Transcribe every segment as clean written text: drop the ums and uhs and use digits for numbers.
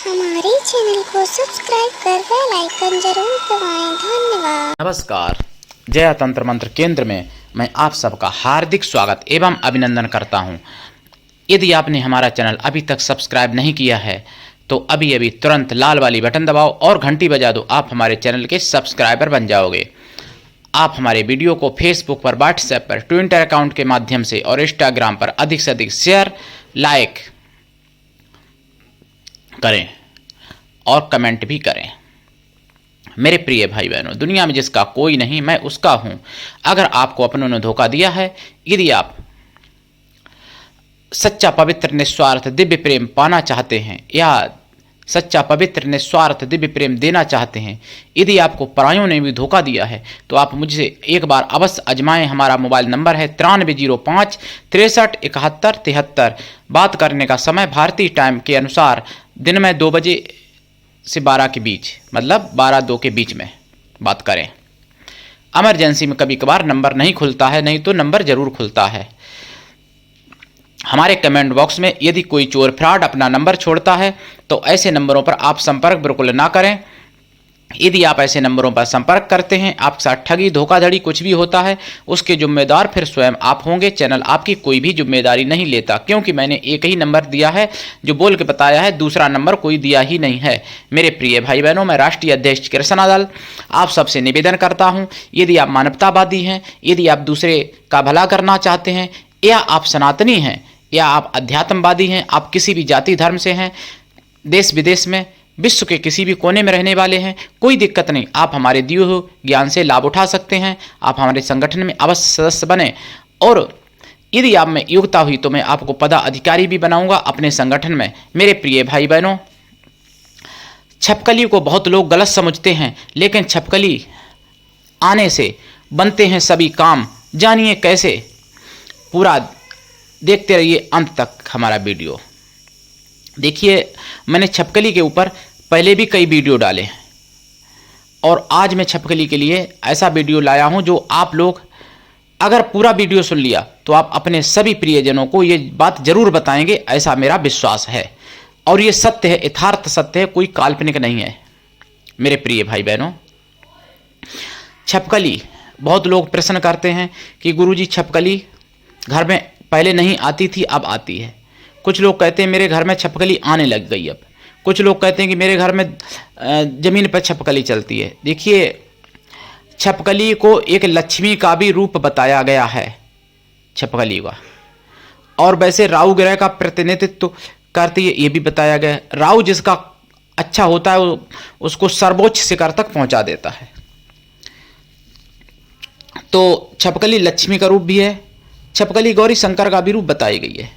हमारे चैनल को सब्सक्राइब कर बेल आइकन जरूर दबाएं। धन्यवाद। नमस्कार। जया तंत्र मंत्र केंद्र में मैं आप सबका हार्दिक स्वागत एवं अभिनंदन करता हूं। यदि आपने हमारा चैनल अभी तक सब्सक्राइब नहीं किया है तो अभी अभी तुरंत लाल वाली बटन दबाओ और घंटी बजा दो। आप हमारे चैनल के सब्सक्राइबर बन जाओगे। आप हमारे वीडियो को फेसबुक पर, व्हाट्सएप पर, ट्विटर अकाउंट के माध्यम से और इंस्टाग्राम पर अधिक से अधिक शेयर, लाइक करें और कमेंट भी करें। मेरे प्रिय भाई बहनों, दुनिया में जिसका कोई नहीं मैं उसका हूं। अगर आपको अपनों ने धोखा दिया है, यदि आप सच्चा पवित्र निस्वार्थ दिव्य प्रेम पाना चाहते हैं या सच्चा पवित्र निस्वार्थ दिव्य प्रेम देना चाहते हैं, यदि आपको परायों ने भी धोखा दिया है तो आप मुझसे एक बार अवश्य आजमाएं। हमारा मोबाइल नंबर है 9305 63 71 73। बात करने का समय भारतीय टाइम के अनुसार दिन में 2 बजे से 12 के बीच, मतलब 12-2 के बीच में बात करें। इमरजेंसी में कभी कभार नंबर नहीं खुलता है, नहीं तो नंबर जरूर खुलता है। हमारे कमेंट बॉक्स में यदि कोई चोर फ्रॉड अपना नंबर छोड़ता है तो ऐसे नंबरों पर आप संपर्क बिल्कुल ना करें। यदि आप ऐसे नंबरों पर संपर्क करते हैं, आपके साथ ठगी, धोखाधड़ी कुछ भी होता है, उसके जिम्मेदार फिर स्वयं आप होंगे। चैनल आपकी कोई भी जिम्मेदारी नहीं लेता, क्योंकि मैंने एक ही नंबर दिया है जो बोल के बताया है, दूसरा नंबर कोई दिया ही नहीं है। मेरे प्रिय भाई बहनों, मैं राष्ट्रीय अध्यक्ष कृष्णा दल आप सबसे निवेदन करता हूं, यदि आप मानवतावादी हैं, यदि आप दूसरे का भला करना चाहते हैं, या आप सनातनी हैं, या आप अध्यात्मवादी हैं, आप किसी भी जाति धर्म से हैं, देश विदेश में, विश्व के किसी भी कोने में रहने वाले हैं, कोई दिक्कत नहीं। आप हमारे दिए हुए ज्ञान से लाभ उठा सकते हैं। आप हमारे संगठन में अवश्य सदस्य बने और यदि आप में योग्यता हुई तो मैं आपको पदाधिकारी भी बनाऊंगा अपने संगठन में। मेरे प्रिय भाई बहनों, छपकली को बहुत लोग गलत समझते हैं, लेकिन छपकली आने से बनते हैं सभी काम। जानिए कैसे, पूरा देखते रहिए अंत तक हमारा वीडियो। देखिए, मैंने छपकली के ऊपर पहले भी कई वीडियो डाले हैं और आज मैं छपकली के लिए ऐसा वीडियो लाया हूं जो आप लोग अगर पूरा वीडियो सुन लिया तो आप अपने सभी प्रियजनों को ये बात जरूर बताएंगे, ऐसा मेरा विश्वास है। और ये सत्य है, यथार्थ सत्य है, कोई काल्पनिक नहीं है। मेरे प्रिय भाई बहनों, छपकली, बहुत लोग प्रश्न करते हैं कि गुरुजी छपकली घर में पहले नहीं आती थी, अब आती है। कुछ लोग कहते हैं मेरे घर में छपकली आने लग गई अब। कुछ लोग कहते हैं कि मेरे घर में ज़मीन पर छपकली चलती है। देखिए, छपकली को एक लक्ष्मी का भी रूप बताया गया है छपकली का, और वैसे राहु ग्रह का प्रतिनिधित्व करती है ये भी बताया गया है। राहु जिसका अच्छा होता है उसको सर्वोच्च शिखर तक पहुंचा देता है। तो छपकली लक्ष्मी का रूप भी है, छपकली गौरी शंकर का भी रूप बताई गई है।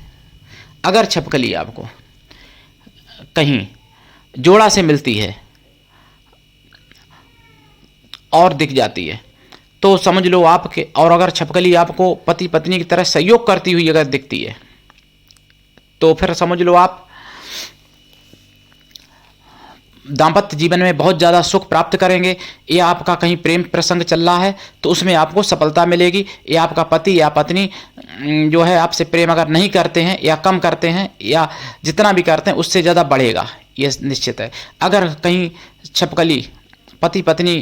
अगर छपकली आपको कहीं जोड़ा से मिलती है और दिख जाती है तो समझ लो आपके, और अगर छपकली आपको पति पत्नी की तरह सहयोग करती हुई अगर दिखती है तो फिर समझ लो आप दाम्पत्य जीवन में बहुत ज़्यादा सुख प्राप्त करेंगे। या आपका कहीं प्रेम प्रसंग चल रहा है तो उसमें आपको सफलता मिलेगी। या आपका पति या पत्नी जो है आपसे प्रेम अगर नहीं करते हैं या कम करते हैं या जितना भी करते हैं उससे ज़्यादा बढ़ेगा, ये निश्चित है। अगर कहीं छपकली पति पत्नी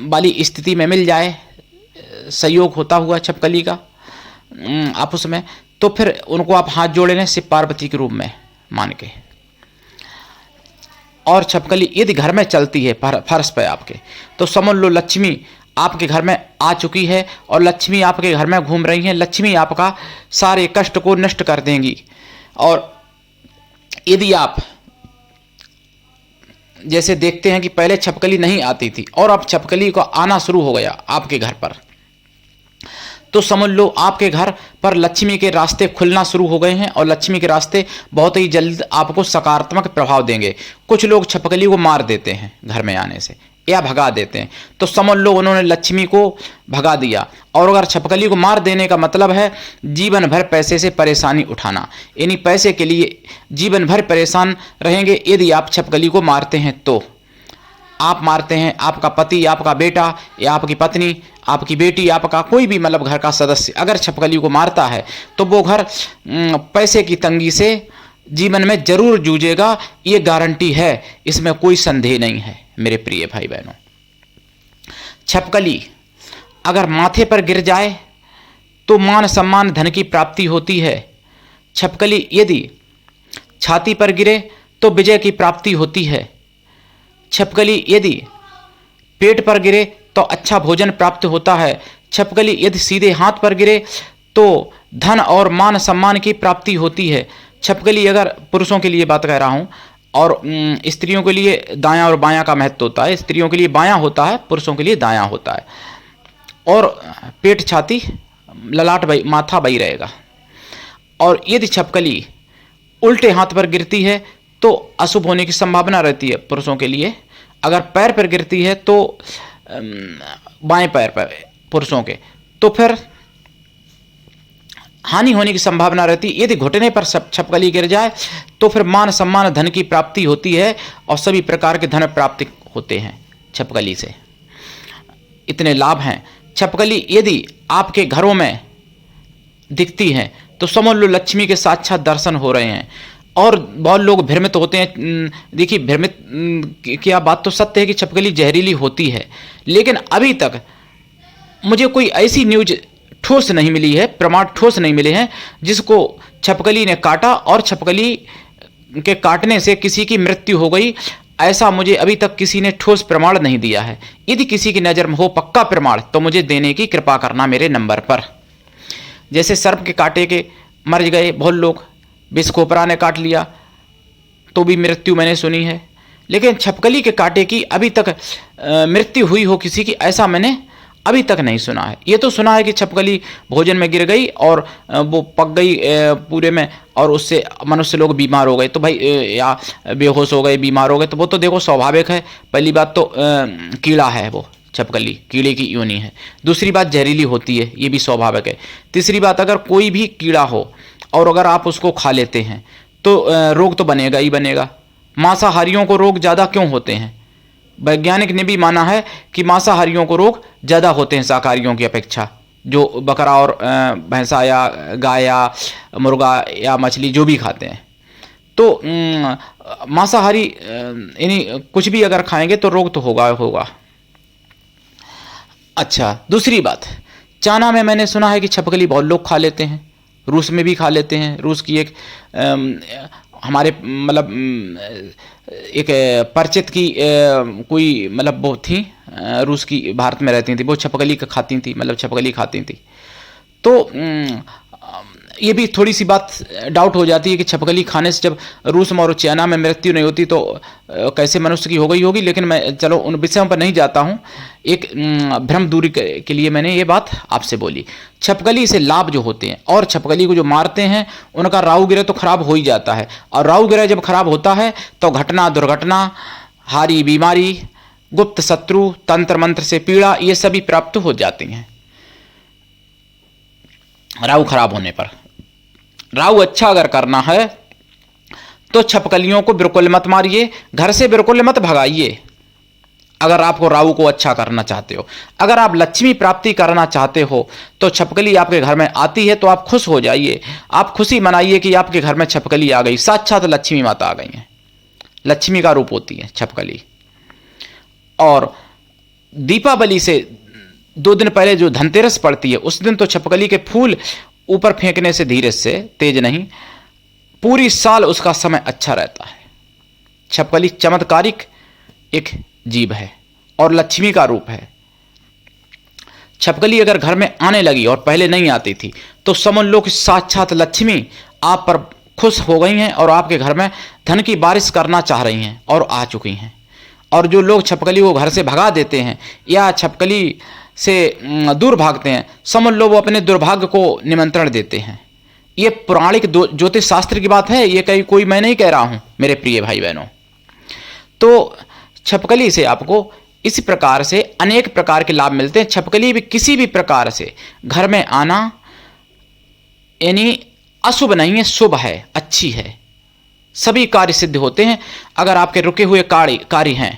वाली स्थिति में मिल जाए, सहयोग होता हुआ छपकली का आपस में, तो फिर उनको आप हाथ जोड़े लें शिव पार्वती के रूप में मान के। और छपकली यदि घर में चलती है फर्श पे आपके, तो समझ लो लक्ष्मी आपके घर में आ चुकी है और लक्ष्मी आपके घर में घूम रही है। लक्ष्मी आपका सारे कष्ट को नष्ट कर देंगी। और यदि आप जैसे देखते हैं कि पहले छपकली नहीं आती थी और अब छपकली का आना शुरू हो गया आपके घर पर, तो समझ लो आपके घर पर लक्ष्मी के रास्ते खुलना शुरू हो गए हैं और लक्ष्मी के रास्ते बहुत ही जल्द आपको सकारात्मक प्रभाव देंगे। कुछ लोग छपकली को मार देते हैं घर में आने से या भगा देते हैं, तो समझ लो उन्होंने लक्ष्मी को भगा दिया। और अगर छपकली को मार देने का मतलब है जीवन भर पैसे से परेशानी उठाना, यानी पैसे के लिए जीवन भर परेशान रहेंगे। यदि आप छपकली को मारते हैं तो आप मारते हैं, आपका पति, आपका बेटा या आपकी पत्नी, आपकी बेटी, आपका कोई भी मतलब घर का सदस्य अगर छपकली को मारता है तो वो घर पैसे की तंगी से जीवन में जरूर जूझेगा, ये गारंटी है, इसमें कोई संदेह नहीं है मेरे प्रिय भाई बहनों। छिपकली अगर माथे पर गिर जाए तो मान सम्मान धन की प्राप्ति होती है। छिपकली यदि छाती पर गिरे तो विजय की प्राप्ति होती है। छिपकली यदि पेट पर गिरे तो अच्छा भोजन प्राप्त होता है। छिपकली यदि सीधे हाथ पर गिरे तो धन और मान सम्मान की प्राप्ति होती है। छिपकली अगर पुरुषों के लिए बात कह रहा हूँ, और स्त्रियों के लिए दायां और बायां का महत्व होता है। स्त्रियों के लिए बायां होता है, पुरुषों के लिए दायां होता है। और पेट, छाती, ललाट माथा बही रहेगा। और यदि छिपकली उल्टे हाथ पर गिरती है तो अशुभ होने की संभावना रहती है पुरुषों के लिए। अगर पैर पर गिरती है तो बाएं पैर पर पुरुषों के, तो फिर हानि होने की संभावना रहती है। यदि घुटने पर छिपकली गिर जाए तो फिर मान सम्मान धन की प्राप्ति होती है और सभी प्रकार के धन प्राप्ति होते हैं छिपकली से। इतने लाभ हैं। छिपकली यदि आपके घरों में दिखती है तो समझ लो लक्ष्मी के साक्षात दर्शन हो रहे हैं। और बहुत लोग भ्रमित होते हैं। देखिए, भ्रमित क्या बात तो सत्य है कि छिपकली जहरीली होती है, लेकिन अभी तक मुझे कोई ऐसी न्यूज ठोस नहीं मिली है, प्रमाण ठोस नहीं मिले हैं जिसको छिपकली ने काटा और छिपकली के काटने से किसी की मृत्यु हो गई। ऐसा मुझे अभी तक किसी ने ठोस प्रमाण नहीं दिया है। यदि किसी की नज़र में हो पक्का प्रमाण तो मुझे देने की कृपा करना मेरे नंबर पर। जैसे सर्प के काटे के मर गए बहुत लोग, विषखोपरा ने काट लिया तो भी मृत्यु मैंने सुनी है, लेकिन छिपकली के काटे की अभी तक मृत्यु हुई हो किसी की, ऐसा मैंने अभी तक नहीं सुना है। ये तो सुना है कि छिपकली भोजन में गिर गई और वो पक गई पूरे में, और उससे मनुष्य लोग बीमार हो गए, तो भाई या बेहोश हो गए, बीमार हो गए, तो वो तो देखो स्वाभाविक है। पहली बात तो कीड़ा है, वो छिपकली कीड़े की योनि है। दूसरी बात जहरीली होती है, ये भी स्वाभाविक है। तीसरी बात, अगर कोई भी कीड़ा हो और अगर आप उसको खा लेते हैं तो रोग तो बनेगा ही बनेगा। मांसाहारियों को रोग ज़्यादा क्यों होते हैं? वैज्ञानिक ने भी माना है कि मांसाहारियों को रोग ज़्यादा होते हैं शाकाहारियों की अपेक्षा। जो बकरा और भैंसा या गाय या मुर्गा या मछली जो भी खाते हैं, तो मांसाहारी यानी कुछ भी अगर खाएंगे तो रोग तो होगा। अच्छा, दूसरी बात, चाइना में मैंने सुना है कि छिपकली बहुत लोग खा लेते हैं, रूस में भी खा लेते हैं। रूस की एक हमारे मतलब एक परिचित की कोई मतलब वो थी रूस की, भारत में रहती थी, वो छिपकली का खाती थी, मतलब छिपकली खाती थी। तो ये भी थोड़ी सी बात डाउट हो जाती है कि छिपकली खाने से जब रूस में और चाइना में मृत्यु नहीं होती तो कैसे मनुष्य की हो गई होगी। लेकिन मैं चलो उन विषयों पर नहीं जाता हूँ, एक भ्रम दूरी के लिए मैंने ये बात आपसे बोली। छिपकली से लाभ जो होते हैं, और छिपकली को जो मारते हैं उनका राहु ग्रह तो खराब हो ही जाता है, और राहु ग्रह जब खराब होता है तो घटना, दुर्घटना, हारी बीमारी, गुप्त शत्रु, तंत्र मंत्र से पीड़ा, ये सभी प्राप्त हो जाती हैं राहु खराब होने पर। राहु अच्छा अगर करना है तो छिपकलियों को बिल्कुल मत मारिए, घर से बिल्कुल मत भगाइए। अगर आपको राहु को अच्छा करना चाहते हो, अगर आप लक्ष्मी प्राप्ति करना चाहते हो, तो छिपकली आपके घर में आती है तो आप खुश हो जाइए, आप खुशी मनाइए कि आपके घर में छिपकली आ गई, साक्षात लक्ष्मी माता आ गई हैं। लक्ष्मी का रूप होती है छिपकली। और दीपावली से 2 दिन पहले जो धनतेरस पड़ती है, उस दिन तो छिपकली के फूल ऊपर फेंकने से, धीरे से, तेज नहीं, पूरी साल उसका समय अच्छा रहता है। छिपकली चमत्कारिक एक जीव है और लक्ष्मी का रूप है। छिपकली अगर घर में आने लगी और पहले नहीं आती थी तो समझ लो कि साक्षात लक्ष्मी आप पर खुश हो गई हैं और आपके घर में धन की बारिश करना चाह रही हैं और आ चुकी हैं। और जो लोग छिपकली को घर से भगा देते हैं या छिपकली से दूर भागते हैं, समझ लो वो अपने दुर्भाग्य को निमंत्रण देते हैं। ये पौराणिक ज्योतिष शास्त्र की बात है, ये कहीं कोई मैं नहीं कह रहा हूं मेरे प्रिय भाई बहनों। तो छिपकली से आपको इस प्रकार से अनेक प्रकार के लाभ मिलते हैं। छिपकली भी किसी भी प्रकार से घर में आना यानी अशुभ नहीं है, शुभ है, अच्छी है। सभी कार्य सिद्ध होते हैं। अगर आपके रुके हुए कार्य हैं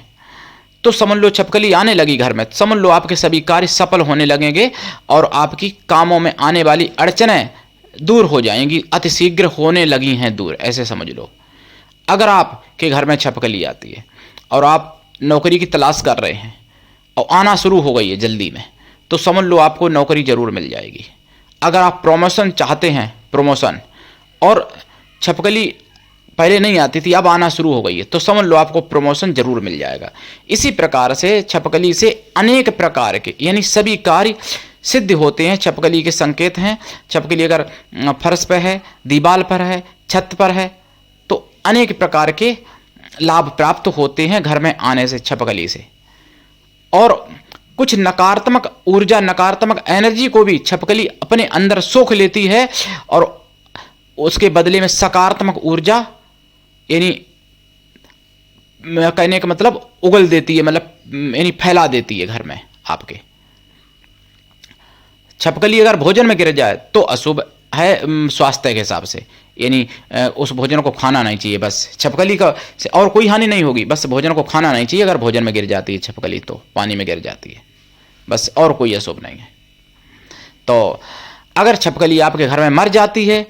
तो समझ लो छिपकली आने लगी घर में, समझ लो आपके सभी कार्य सफल होने लगेंगे और आपकी कामों में आने वाली अड़चनें दूर हो जाएंगी, अतिशीघ्र होने लगी हैं दूर, ऐसे समझ लो। अगर आपके घर में छपकली आती है और आप नौकरी की तलाश कर रहे हैं और आना शुरू हो गई है जल्दी में, तो समझ लो आपको नौकरी ज़रूर मिल जाएगी। अगर आप प्रमोशन चाहते हैं, प्रमोशन, और छपकली पहले नहीं आती थी अब आना शुरू हो गई है, तो समझ लो आपको प्रमोशन जरूर मिल जाएगा। इसी प्रकार से छपकली से अनेक प्रकार के यानी सभी कार्य सिद्ध होते हैं। छपकली के संकेत हैं। छपकली अगर फर्श पर है, दीवार पर है, छत पर है, तो अनेक प्रकार के लाभ प्राप्त होते हैं घर में आने से, छपकली से। और कुछ नकारात्मक ऊर्जा, नकारात्मक एनर्जी को भी छपकली अपने अंदर सोख लेती है और उसके बदले में सकारात्मक ऊर्जा यानी कहने का मतलब उगल देती है, मतलब यानी फैला देती है घर में आपके। छपकली अगर भोजन में गिर जाए तो अशुभ है स्वास्थ्य के हिसाब से, यानी उस भोजन को खाना नहीं चाहिए। बस छपकली का से और कोई हानि नहीं होगी, बस भोजन को खाना नहीं चाहिए। अगर भोजन में गिर जाती है छपकली तो पानी में गिर जाती है, बस, और कोई अशुभ नहीं है। तो अगर छपकली आपके घर में मर जाती है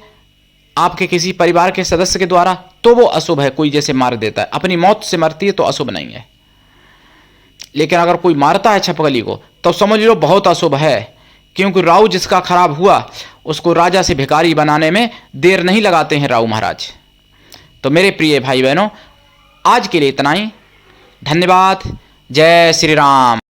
आपके किसी परिवार के सदस्य के द्वारा, तो वो अशुभ है। कोई जैसे मार देता है, अपनी मौत से मरती है तो अशुभ नहीं है। लेकिन अगर कोई मारता है छपकली को तो समझ लो बहुत अशुभ है, क्योंकि राहु जिसका खराब हुआ उसको राजा से भिखारी बनाने में देर नहीं लगाते हैं राहु महाराज। तो मेरे प्रिय भाई बहनों, आज के लिए इतना ही। धन्यवाद। जय श्री राम।